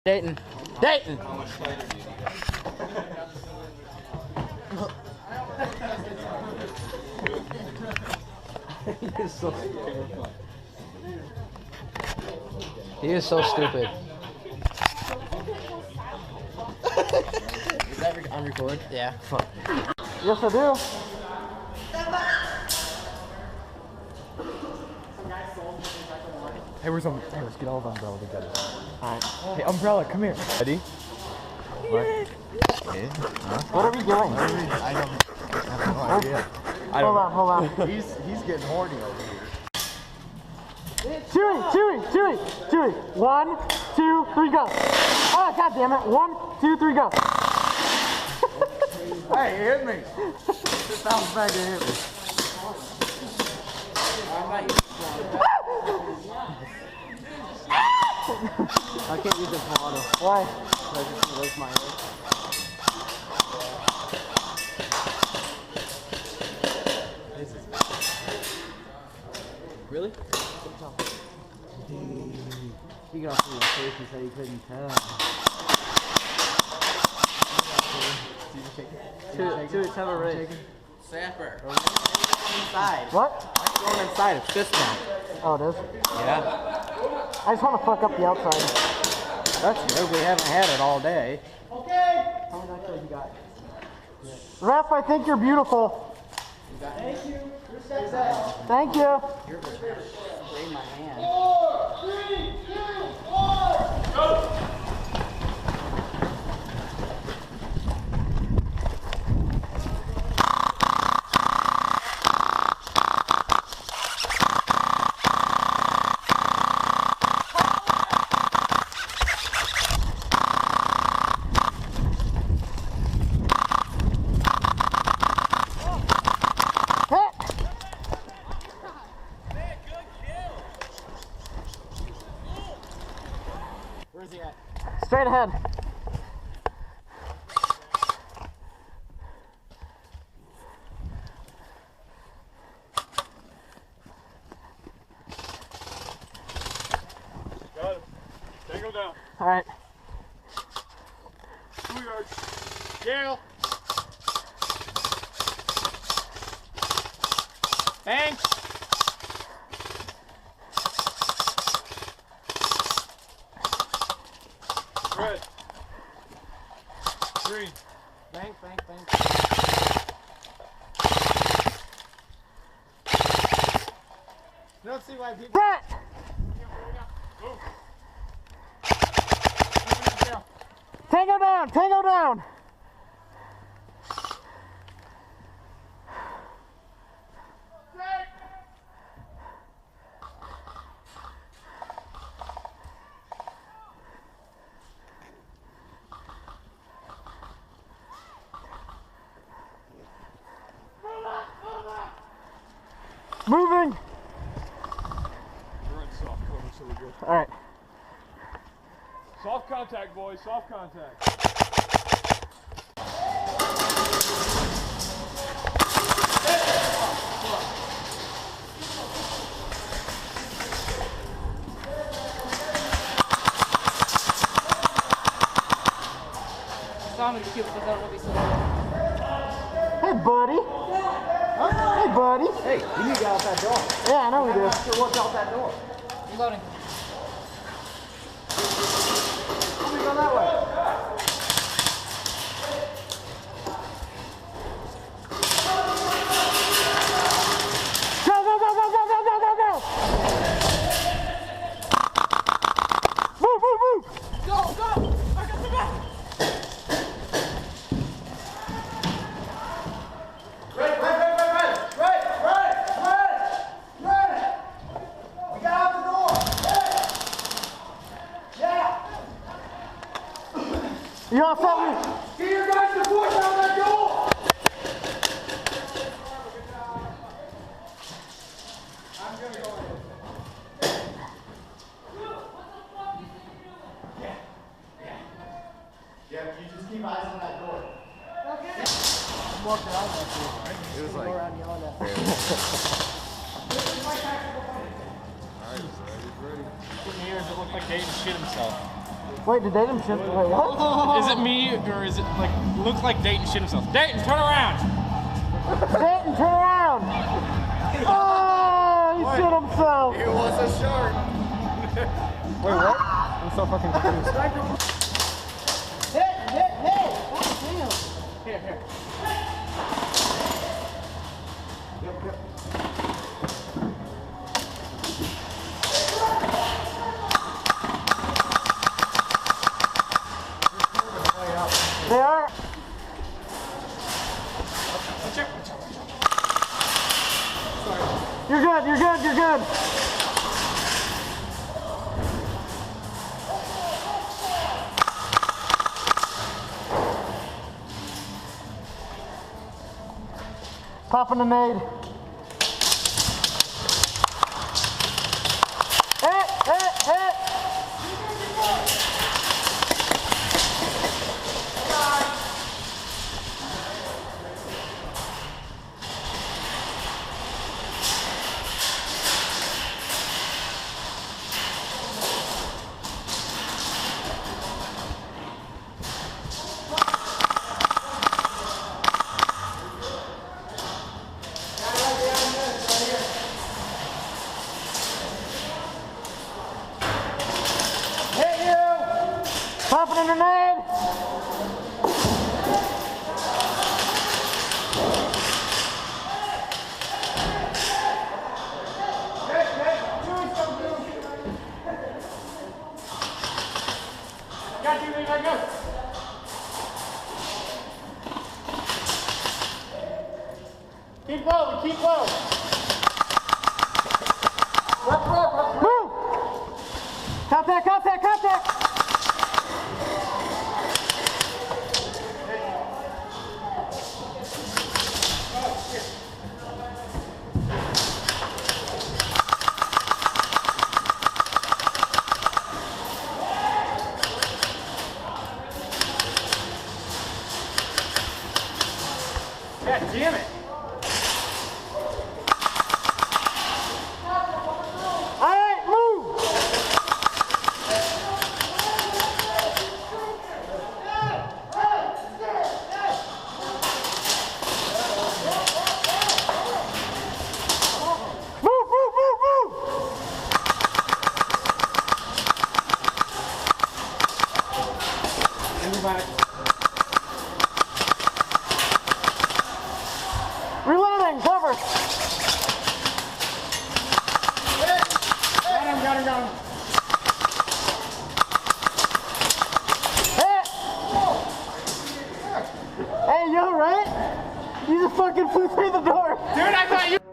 Dayton. Dayton! He is so stupid. He is so stupid. Is that on record? Yeah. Fuck. Yes, I do. Hey, let's get all of Umbrella together. Alright. Hey, Umbrella, come here. Ready? What? Yeah. Huh? What are we doing? I have no idea. Hold on. He's getting horny over here. Chewy. 1, 2, 3, go. Oh, god damn it. 1, 2, 3, go. Hey, he hit me. Just bounce back and hit me. I can't use this auto. Why? Because I just raise my head. Really? He got through his face and said he couldn't tell. Two, have a raise. Sapper. Inside. What? I'm going inside. It's this one. Oh, it is? Yeah. I just want to fuck up the outside. That's good. We haven't had it all day. Okay. How many nightclubs you got? Ref, I think you're beautiful. Thank you. Thank you. You're spraying my hand. 4, 3, 2, 1, go! Where's he at? Straight ahead. Got him. Tango down. All right. 2 yards. Gale. Thanks. Red. Green. Bang. You don't see why people... Brett! Move. Tango down! Moving! We're in soft cover, so we're good. All right. Soft contact, boys. Soft contact. Hey, buddy. Huh? Hey, buddy. Hey, you need to get out that door. Yeah, I know we do. Sure, what's out that door? Reloading. Let me go that way. Go! Move! Go! Back up the back! Right. We got out the door. Yeah. You all set? Get your guys to push out that door. I'm gonna go in. Yeah, you just keep eyes on that door. It was like... Here, it looked like Dayton shit himself. Wait, did Dayton shit? Wait, what? Is it me or is it like look like Dayton shit himself? Dayton, turn around! Dayton, turn around! Oh, he shit himself! It was a shark. Wait, what? I'm so fucking confused. They are. You're good, you're good, you're good. Popping a nade. Hit, hit, hit. Popping in the nade. Got you, Levi, go. Keep low, keep low. Move. Contact, contact, contact. God damn it. All right, move. Move, move, move, move. Reloading, cover. Got him. Hit. Hey, you all right? You just fucking flew through the door. Dude, I thought you...